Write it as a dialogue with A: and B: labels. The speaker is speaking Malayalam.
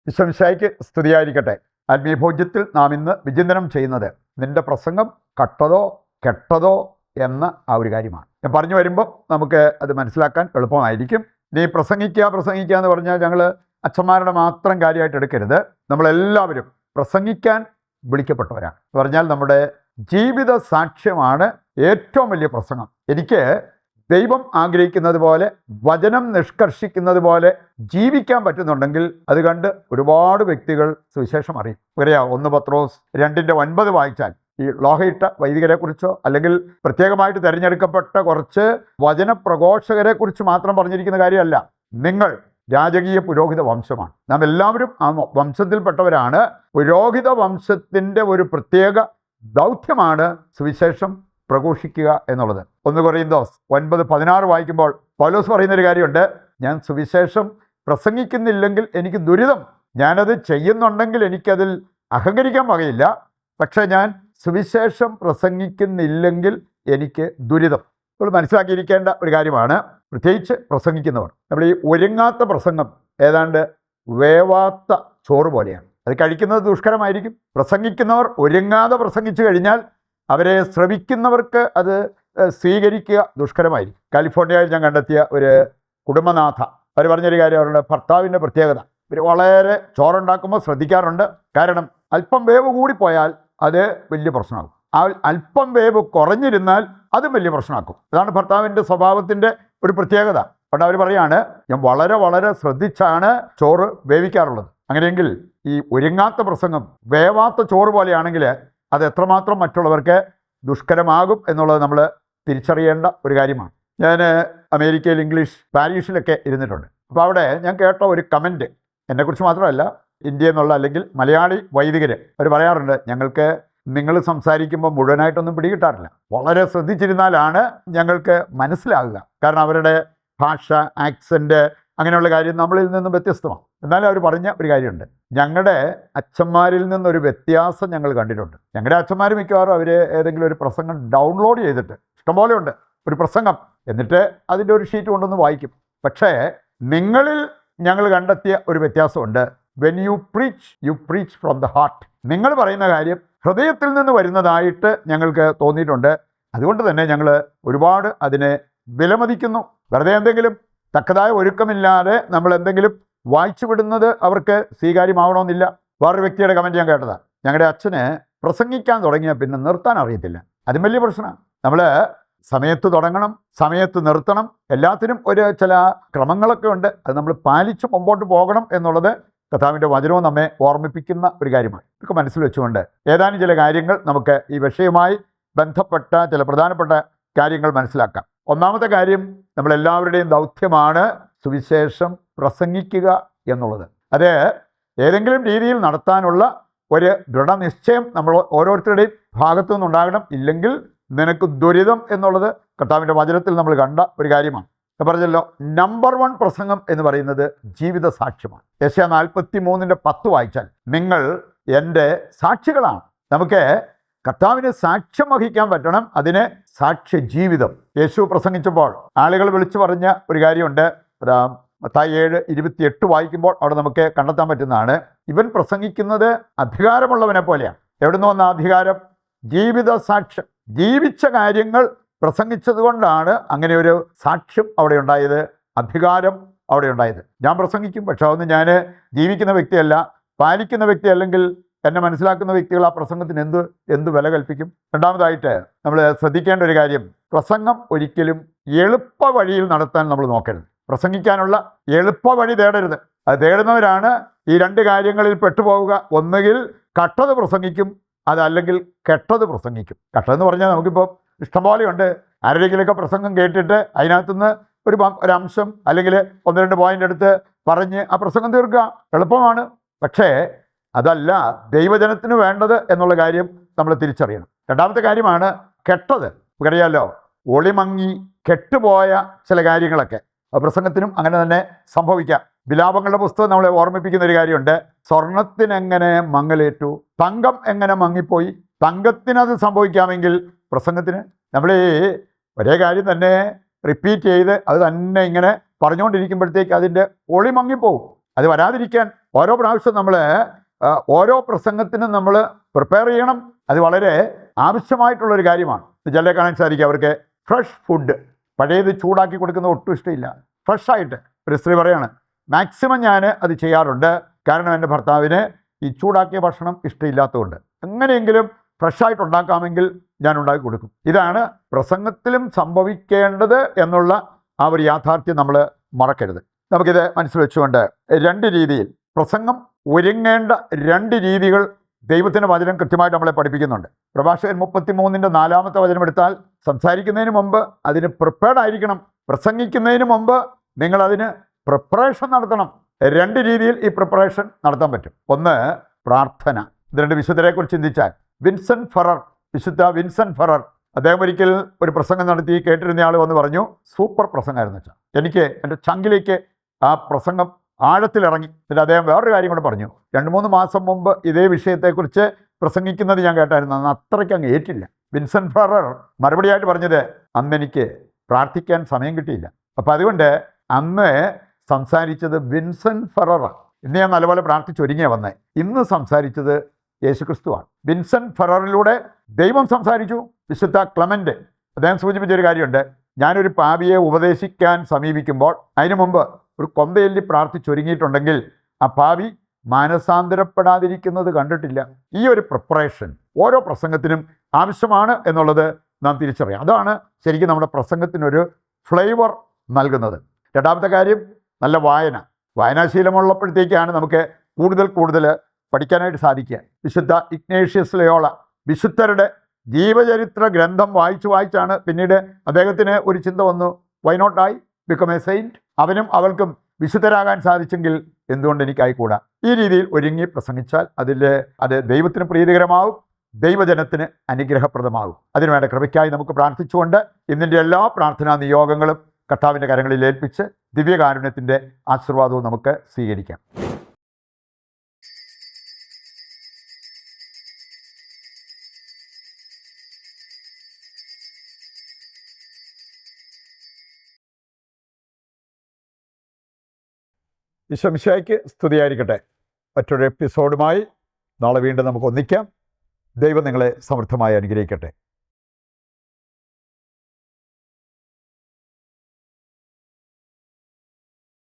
A: ഈശോമിശിഹായ്ക്ക് സ്തുതിയായിരിക്കട്ടെ. ആത്മീയഭോജ്യത്തിൽ നാം ഇന്ന് വിചിന്തനം ചെയ്യുന്നത് നിന്റെ പ്രസംഗം കട്ടതോ കെട്ടതോ എന്ന ആ ഒരു കാര്യമാണ്. ഞാൻ പറഞ്ഞു വരുമ്പോൾ നമുക്ക് അത് മനസ്സിലാക്കാൻ എളുപ്പമായിരിക്കും. നീ പ്രസംഗിക്കുക എന്ന് പറഞ്ഞാൽ ഞങ്ങൾ അച്ഛന്മാരുടെ മാത്രം കാര്യമായിട്ട് എടുക്കരുത്. നമ്മളെല്ലാവരും പ്രസംഗിക്കാൻ വിളിക്കപ്പെട്ടവരാണ്. പറഞ്ഞാൽ നമ്മുടെ ജീവിത സാക്ഷ്യമാണ് ഏറ്റവും വലിയ പ്രസംഗം. എനിക്ക് ദൈവം ആഗ്രഹിക്കുന്നത് പോലെ, വചനം നിഷ്കർഷിക്കുന്നത് പോലെ ജീവിക്കാൻ പറ്റുന്നുണ്ടെങ്കിൽ അത് കണ്ട് ഒരുപാട് വ്യക്തികൾ സുവിശേഷം അറിയും. അറിയാം, 1 പത്രോസ് 2:9 വായിച്ചാൽ ഈ ലോഹയിട്ട വൈദികരെക്കുറിച്ചോ അല്ലെങ്കിൽ പ്രത്യേകമായിട്ട് തിരഞ്ഞെടുക്കപ്പെട്ട കുറച്ച് വചനപ്രഘോഷകരെ കുറിച്ച് മാത്രം പറഞ്ഞിരിക്കുന്ന കാര്യമല്ല. നിങ്ങൾ രാജകീയ പുരോഹിത വംശമാണ്. നാം എല്ലാവരും ആ വംശത്തിൽപ്പെട്ടവരാണ്. പുരോഹിത വംശത്തിൻ്റെ ഒരു പ്രത്യേക ദൗത്യമാണ് സുവിശേഷം പ്രഘോഷിക്കുക എന്നുള്ളത്. 1 കൊരിന്തോസ് 9:16 വായിക്കുമ്പോൾ പൗലോസ് പറയുന്നൊരു കാര്യമുണ്ട്. ഞാൻ സുവിശേഷം പ്രസംഗിക്കുന്നില്ലെങ്കിൽ എനിക്ക് ദുരിതം. ഞാനത് ചെയ്യുന്നുണ്ടെങ്കിൽ എനിക്കതിൽ അഹങ്കരിക്കാൻ വകയില്ല. പക്ഷേ ഞാൻ സുവിശേഷം പ്രസംഗിക്കുന്നില്ലെങ്കിൽ എനിക്ക് ദുരിതം. നമ്മൾ മനസ്സിലാക്കിയിരിക്കേണ്ട ഒരു കാര്യമാണ്, പ്രത്യേകിച്ച് പ്രസംഗിക്കുന്നവർ. നമ്മൾ ഈ ഒരുങ്ങാത്ത പ്രസംഗം ഏതാണ്ട് വേവാത്ത ചോറ് പോലെയാണ്. അത് കഴിക്കുന്നത് ദുഷ്കരമായിരിക്കും. പ്രസംഗിക്കുന്നവർ ഒരുങ്ങാതെ പ്രസംഗിച്ചു കഴിഞ്ഞാൽ അവരെ ശ്രവിക്കുന്നവർക്ക് അത് സ്വീകരിക്കുക ദുഷ്കരമായിരിക്കും. കാലിഫോർണിയയിൽ ഞാൻ കണ്ടെത്തിയ ഒരു കുടുംബനാഥ അവർ പറഞ്ഞൊരു കാര്യം, അവരുടെ ഭർത്താവിൻ്റെ പ്രത്യേകത, ഇവർ വളരെ ചോറുണ്ടാക്കുമ്പോൾ ശ്രദ്ധിക്കാറുണ്ട്. കാരണം അല്പം വേവ് കൂടിപ്പോയാൽ അത് വലിയ പ്രശ്നമാകും. അല്പം വേവ് കുറഞ്ഞിരുന്നാൽ അതും വലിയ പ്രശ്നമാക്കും. അതാണ് ഭർത്താവിൻ്റെ സ്വഭാവത്തിൻ്റെ ഒരു പ്രത്യേകത. അതുകൊണ്ട് അവർ പറയാണ്, ഞാൻ വളരെ വളരെ ശ്രദ്ധിച്ചാണ് ചോറ് വേവിക്കാറുള്ളത്. അങ്ങനെയെങ്കിൽ ഈ ഒരുങ്ങാത്ത പ്രസംഗം വേവാത്ത ചോറ് പോലെയാണെങ്കിൽ അത് എത്രമാത്രം മറ്റുള്ളവർക്ക് ദുഷ്കരമാകും എന്നുള്ളത് നമ്മൾ തിരിച്ചറിയേണ്ട ഒരു കാര്യമാണ്. ഞാൻ അമേരിക്കയിൽ ഇംഗ്ലീഷ് പാരീഷിലൊക്കെ ഇരുന്നിട്ടുണ്ട്. അപ്പോൾ അവിടെ ഞാൻ കേട്ട ഒരു കമൻറ്റ്, എന്നെക്കുറിച്ച് മാത്രമല്ല, ഇന്ത്യയിൽ നിന്നുള്ള അല്ലെങ്കിൽ മലയാളി വൈദികർ അവർ പറയാറുണ്ട്, ഞങ്ങൾക്ക് നിങ്ങൾ സംസാരിക്കുമ്പോൾ മുഴുവനായിട്ടൊന്നും പിടികിട്ടാറില്ല. വളരെ ശ്രദ്ധിച്ചിരുന്നാലാണ് ഞങ്ങൾക്ക് മനസ്സിലാകുക. കാരണം അവരുടെ ഭാഷ, ആക്സെൻറ്റ്, അങ്ങനെയുള്ള കാര്യം നമ്മളിൽ നിന്നും വ്യത്യസ്തമാണ്. എന്നാലും അവർ പറഞ്ഞ ഒരു കാര്യമുണ്ട്, ഞങ്ങളുടെ അച്ഛന്മാരിൽ നിന്നൊരു വ്യത്യാസം ഞങ്ങൾ കണ്ടിട്ടുണ്ട്. ഞങ്ങളുടെ അച്ഛന്മാർ മിക്കവാറും അവർ ഏതെങ്കിലും ഒരു പ്രസംഗം ഡൗൺലോഡ് ചെയ്തിട്ട്, ഇഷ്ടംപോലെ ഉണ്ട് ഒരു പ്രസംഗം, എന്നിട്ട് അതിൻ്റെ ഒരു ഷീറ്റ് കൊണ്ടൊന്ന് വായിക്കും. പക്ഷേ നിങ്ങളിൽ ഞങ്ങൾ കണ്ടെത്തിയ ഒരു വ്യത്യാസമുണ്ട്. When you preach from the heart. നിങ്ങൾ പറയുന്ന കാര്യം ഹൃദയത്തിൽ നിന്ന് വരുന്നതായിട്ട് ഞങ്ങൾക്ക് തോന്നിയിട്ടുണ്ട്. അതുകൊണ്ട് തന്നെ ഞങ്ങൾ ഒരുപാട് അതിനെ വിലമതിക്കുന്നു. വെറുതെ എന്തെങ്കിലും തക്കതായ ഒരുക്കമില്ലാതെ നമ്മൾ എന്തെങ്കിലും വായിച്ചു വിടുന്നത് അവർക്ക് സ്വീകാര്യമാവണമെന്നില്ല. വേറൊരു വ്യക്തിയുടെ കമൻറ്റ് ഞാൻ കേട്ടതാണ്, ഞങ്ങളുടെ അച്ഛന് പ്രസംഗിക്കാൻ തുടങ്ങിയാൽ പിന്നെ നിർത്താൻ അറിയത്തില്ല. അതും വലിയ പ്രശ്നമാണ്. നമ്മൾ സമയത്ത് തുടങ്ങണം, സമയത്ത് നിർത്തണം, എല്ലാത്തിനും ഒരു ചില ക്രമങ്ങളൊക്കെ ഉണ്ട്. അത് നമ്മൾ പാലിച്ച് മുമ്പോട്ട് പോകണം എന്നുള്ളത് കർത്താവിൻ്റെ വചനവും നമ്മെ ഓർമ്മിപ്പിക്കുന്ന ഒരു കാര്യമാണ്. ഇതൊക്കെ മനസ്സിൽ വെച്ചുകൊണ്ട് ഏതാനും ചില കാര്യങ്ങൾ നമുക്ക് ഈ വിഷയവുമായി ബന്ധപ്പെട്ട ചില പ്രധാനപ്പെട്ട കാര്യങ്ങൾ മനസ്സിലാക്കാം. ഒന്നാമത്തെ കാര്യം, നമ്മളെല്ലാവരുടെയും ദൗത്യമാണ് സുവിശേഷം പ്രസംഗിക്കുക എന്നുള്ളത്. അത് ഏതെങ്കിലും രീതിയിൽ നടത്താനുള്ള ഒരു ദൃഢനിശ്ചയം നമ്മൾ ഓരോരുത്തരുടെയും ഭാഗത്തു നിന്നുണ്ടാകണം. ഇല്ലെങ്കിൽ നിനക്ക് ദുരിതം എന്നുള്ളത് കർത്താവിൻ്റെ വചനത്തിൽ നമ്മൾ കണ്ട ഒരു കാര്യമാണ്. പറഞ്ഞല്ലോ, നമ്പർ 1 പ്രസംഗം എന്ന് പറയുന്നത് ജീവിത സാക്ഷ്യമാണ്. യെശയ്യാ 43:10 വായിച്ചാൽ, നിങ്ങൾ എൻ്റെ സാക്ഷികളാണ്. നമുക്ക് കർത്താവിന് സാക്ഷ്യം വഹിക്കാൻ പറ്റണം. അതിന് സാക്ഷ്യ ജീവിതം. യേശു പ്രസംഗിച്ചപ്പോൾ ആളുകൾ വിളിച്ചു പറഞ്ഞ ഒരു കാര്യമുണ്ട്. മത്തായി 7:28 വായിക്കുമ്പോൾ അവിടെ നമുക്ക് കണ്ടെത്താൻ പറ്റുന്നതാണ്. ഇവൻ പ്രസംഗിക്കുന്നത് അധികാരമുള്ളവനെ പോലെയാണ്. എവിടെ നിന്ന് വന്ന അധികാരം? ജീവിത സാക്ഷ്യം. ജീവിച്ച കാര്യങ്ങൾ പ്രസംഗിച്ചത് കൊണ്ടാണ് അങ്ങനെ ഒരു സാക്ഷ്യം അവിടെ ഉണ്ടായത്, അധികാരം അവിടെ ഉണ്ടായത്. ഞാൻ പ്രസംഗിക്കും, പക്ഷെ അതൊന്നും ഞാൻ ജീവിക്കുന്ന വ്യക്തിയല്ല, പാലിക്കുന്ന വ്യക്തി അല്ലെങ്കിൽ എന്നെ മനസ്സിലാക്കുന്ന വ്യക്തികൾ ആ പ്രസംഗത്തിന് എന്ത് വില കൽപ്പിക്കും? രണ്ടാമതായിട്ട് നമ്മൾ ശ്രദ്ധിക്കേണ്ട ഒരു കാര്യം, പ്രസംഗം ഒരിക്കലും എളുപ്പ വഴിയിൽ നടത്താൻ നമ്മൾ നോക്കരുത്. പ്രസംഗിക്കാനുള്ള എളുപ്പ വഴി തേടരുത്. അത് തേടുന്നവരാണ് ഈ 2 കാര്യങ്ങളിൽ പെട്ടുപോവുക. ഒന്നുകിൽ കട്ടത് പ്രസംഗിക്കും, അതല്ലെങ്കിൽ കെട്ടത് പ്രസംഗിക്കും. കട്ടതെന്ന് പറഞ്ഞാൽ നമുക്കിപ്പോൾ ഇഷ്ടംപോലെയുണ്ട്. ആരുടെയെങ്കിലുമൊക്കെ പ്രസംഗം കേട്ടിട്ട് അതിനകത്തുനിന്ന് ഒരു അംശം അല്ലെങ്കിൽ 1-2 പോയിന്റ് എടുത്ത് പറഞ്ഞ് ആ പ്രസംഗം തീർക്കുക എളുപ്പമാണ്. പക്ഷേ അതല്ല ദൈവജനത്തിന് വേണ്ടത് എന്നുള്ള കാര്യം നമ്മൾ തിരിച്ചറിയണം. രണ്ടാമത്തെ കാര്യമാണ് കെട്ടത്. നമുക്കറിയാമല്ലോ, ഒളിമങ്ങി കെട്ടുപോയ ചില കാര്യങ്ങളൊക്കെ പ്രസംഗത്തിനും അങ്ങനെ തന്നെ സംഭവിക്കാം. വിലാപങ്ങളുടെ പുസ്തകം നമ്മളെ ഓർമ്മിപ്പിക്കുന്ന ഒരു കാര്യമുണ്ട്. സ്വർണത്തിനെങ്ങനെ മങ്ങലേറ്റു, തങ്കം എങ്ങനെ മങ്ങിപ്പോയി. തങ്കത്തിനത് സംഭവിക്കാമെങ്കിൽ പ്രസംഗത്തിന് നമ്മൾ ഒരേ കാര്യം തന്നെ റിപ്പീറ്റ് ചെയ്ത് അത് തന്നെ ഇങ്ങനെ പറഞ്ഞുകൊണ്ടിരിക്കുമ്പോഴത്തേക്ക് അതിൻ്റെ ഒളി മങ്ങിപ്പോവും. അത് വരാതിരിക്കാൻ ഓരോ പ്രാവശ്യം നമ്മൾ ഓരോ പ്രസംഗത്തിനും നമ്മൾ പ്രിപ്പയർ ചെയ്യണം. അത് വളരെ ആവശ്യമായിട്ടുള്ളൊരു കാര്യമാണ്. ചിലരെ കാണാൻ സാധിക്കും അവർക്ക് ഫ്രഷ് ഫുഡ്, പഴയത് ചൂടാക്കി കൊടുക്കുന്നത് ഒട്ടും ഇഷ്ടമില്ല. ഫ്രഷായിട്ട് ഒരു സ്ത്രീ പറയാണ്, മാക്സിമം ഞാൻ അത് ചെയ്യാറുണ്ട്, കാരണം എൻ്റെ ഭർത്താവിന് ഈ ചൂടാക്കിയ ഭക്ഷണം ഇഷ്ടമില്ലാത്തതുകൊണ്ട് എങ്ങനെയെങ്കിലും ഫ്രഷായിട്ട് ഉണ്ടാക്കാമെങ്കിൽ ഞാൻ ഉണ്ടാക്കി കൊടുക്കും. ഇതാണ് പ്രസംഗത്തിലും സംഭവിക്കേണ്ടത് എന്നുള്ള ആ ഒരു യാഥാർത്ഥ്യം നമ്മൾ മറക്കരുത്. നമുക്കിത് മനസ്സിൽ വെച്ചുകൊണ്ട് 2 രീതിയിൽ പ്രസംഗം ഒരുങ്ങേണ്ട 2 രീതികൾ ദൈവത്തിൻ്റെ വചനം കൃത്യമായിട്ട് നമ്മളെ പഠിപ്പിക്കുന്നുണ്ട്. പ്രഭാഷകൻ 33-ന്റെ 4-ാമത്തെ വചനം എടുത്താൽ, സംസാരിക്കുന്നതിന് മുമ്പ് അതിന് പ്രിപ്പയർഡ് ആയിരിക്കണം. പ്രസംഗിക്കുന്നതിന് മുമ്പ് നിങ്ങളതിന് പ്രിപ്പറേഷൻ നടത്തണം. 2 രീതിയിൽ ഈ പ്രിപ്പറേഷൻ നടത്താൻ പറ്റും. ഒന്ന്, പ്രാർത്ഥന. ഇത് 2 വിശുദ്ധരെക്കുറിച്ച് ചിന്തിച്ചാൽ, വിശുദ്ധ വിൻസെൻ്റ് ഫെറർ, അദ്ദേഹം ഒരിക്കൽ ഒരു പ്രസംഗം നടത്തി. കേട്ടിരുന്ന ആൾ വന്ന് പറഞ്ഞു, സൂപ്പർ പ്രസംഗമായിരുന്നു വെച്ചാൽ. എനിക്ക് എൻ്റെ ചങ്കിലേക്ക് ആ പ്രസംഗം ആഴത്തിലിറങ്ങി. എന്നിട്ട് അദ്ദേഹം വേറൊരു കാര്യം കൂടെ പറഞ്ഞു. 2-3 മാസം മുമ്പ് ഇതേ വിഷയത്തെക്കുറിച്ച് പ്രസംഗിക്കുന്നത് ഞാൻ കേട്ടായിരുന്നു. അന്ന് അത്രയ്ക്ക് അങ്ങ് ഏറ്റില്ല. വിൻസെൻ്റ് ഫെറർ മറുപടിയായിട്ട് പറഞ്ഞത്, അന്ന് എനിക്ക് പ്രാർത്ഥിക്കാൻ സമയം കിട്ടിയില്ല. അപ്പം അതുകൊണ്ട് അന്ന് സംസാരിച്ചത് വിൻസെൻ്റ് ഫെററാണ്. ഇന്ന് ഞാൻ നല്ലപോലെ പ്രാർത്ഥിച്ചൊരുങ്ങിയാണ് വന്നത്. ഇന്ന് സംസാരിച്ചത് യേശുക്രിസ്തുവാണ്. വിൻസെൻ്റ് ഫെററിലൂടെ ദൈവം സംസാരിച്ചു. വിശുദ്ധ ക്ലെമൻ്റ് അദ്ദേഹം സൂചിപ്പിച്ചൊരു കാര്യമുണ്ട്. ഞാനൊരു പാപിയെ ഉപദേശിക്കാൻ സമീപിക്കുമ്പോൾ അതിനു മുമ്പ് ഒരു കൊന്തയെല്ലി പ്രാർത്ഥിച്ചൊരുങ്ങിയിട്ടുണ്ടെങ്കിൽ ആ പാപി മാനസാന്തരപ്പെടാതിരിക്കുന്നത് കണ്ടിട്ടില്ല. ഈ ഒരു പ്രിപ്പറേഷൻ ഓരോ പ്രസംഗത്തിനും ആവശ്യമാണ് എന്നുള്ളത് നാം തിരിച്ചറിയാം. അതാണ് ശരിക്കും നമ്മുടെ പ്രസംഗത്തിനൊരു ഫ്ലേവർ നൽകുന്നത്. 2-ാമത്തെ കാര്യം, നല്ല വായനാശീലമുള്ളപ്പോഴത്തേക്കാണ് നമുക്ക് കൂടുതൽ പഠിക്കാനായിട്ട് സാധിക്കുക. വിശുദ്ധ ഇഗ്നേഷ്യസ് ലയോള വിശുദ്ധരുടെ ജീവചരിത്ര ഗ്രന്ഥം വായിച്ചാണ് പിന്നീട് അദ്ദേഹത്തിന് ഒരു ചിന്ത വന്നു, why not I become a saint? അവനും അവൾക്കും വിശുദ്ധരാകാൻ സാധിച്ചെങ്കിൽ എന്തുകൊണ്ട് എനിക്കായിക്കൂടാ? ഈ രീതിയിൽ ഒരുങ്ങി പ്രസംഗിച്ചാൽ അത് ദൈവത്തിന് പ്രീതികരമാവും, ദൈവജനത്തിന് അനുഗ്രഹപ്രദമാകും. അതിനുവേണ്ട കൃപയ്ക്കായി നമുക്ക് പ്രാർത്ഥിച്ചുകൊണ്ട് ഇന്നിൻ്റെ എല്ലാ പ്രാർത്ഥനാ നിയോഗങ്ങളും കർത്താവിൻ്റെ കരങ്ങളിൽ ഏൽപ്പിച്ച് ദിവ്യകാരുണ്യത്തിൻ്റെ ആശീർവാദവും നമുക്ക് സ്വീകരിക്കാം. ഈശോ മിശിഹായ്ക്ക് സ്തുതിയായിരിക്കട്ടെ. മറ്റൊരു എപ്പിസോഡുമായി നാളെ വീണ്ടും നമുക്ക് ഒന്നിക്കാം. ദൈവം നിങ്ങളെ സമൃദ്ധമായി അനുഗ്രഹിക്കട്ടെ.